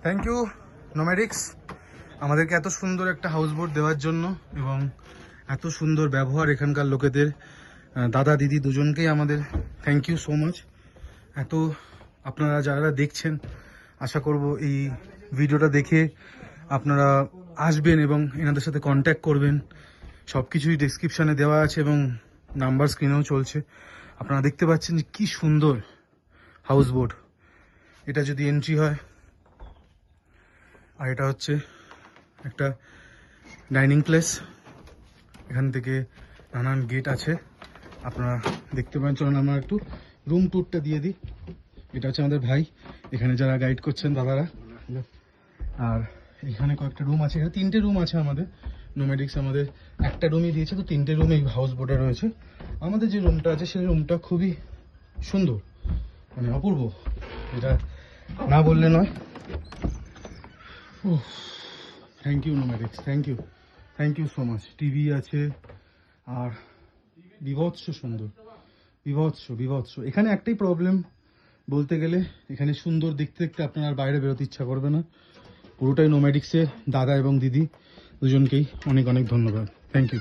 Thank you নোম্যাডিক্স আমাদেরকে এত সুন্দর একটা হাউস বোট দেওয়ার জন্য এবং এত সুন্দর ব্যবহার এখানকার লোকেদের। দাদা দিদি দুজনকেই আমাদের থ্যাংক ইউ সো মাচ। এত আপনারা যারা দেখছেন, আশা করব এই ভিডিওটা দেখে আপনারা আসবেন এবং এনাদের সাথে কন্ট্যাক্ট করবেন। সব কিছুই ডেসক্রিপশানে দেওয়া আছে এবং নাম্বার স্ক্রিনেও চলছে। আপনারা দেখতে পাচ্ছেন যে কী সুন্দর হাউস বোট। এটা যদি এন্ট্রি হয়, আর এটা হচ্ছে একটা ডাইনিং প্লেস। এখান থেকে নানান গেট আছে, আপনারা দেখতে পাবেন। চলুন আমরা একটু রুম ট্যুরটা দিয়ে দিই। এটা হচ্ছে আমাদের ভাই, এখানে যারা গাইড করছেন দাদারা। আর এখানে কয়েকটা রুম আছে, এখানে 3টে রুম আছে আমাদের। নোম্যাডিক্স আমাদের একটা রুমই দিয়েছে, তো 3টে রুম এই হাউস বোটে রয়েছে। আমাদের যে রুমটা আছে সেই রুমটা খুবই সুন্দর, মানে অপূর্ব, এটা না বললে নয়। ও thank you Nomadics, thank you so much. TV আছে আর বিভৎস সুন্দর, বিভৎস। এখানে একটাই প্রবলেম বলতে গেলে, এখানে সুন্দর দেখতে দেখতে আপনার আর বাইরে বেরোতে ইচ্ছা করবে না। পুরোটাই নোম্যাডিক্সের দাদা এবং দিদি দুজনকেই অনেক অনেক ধন্যবাদ। Thank you.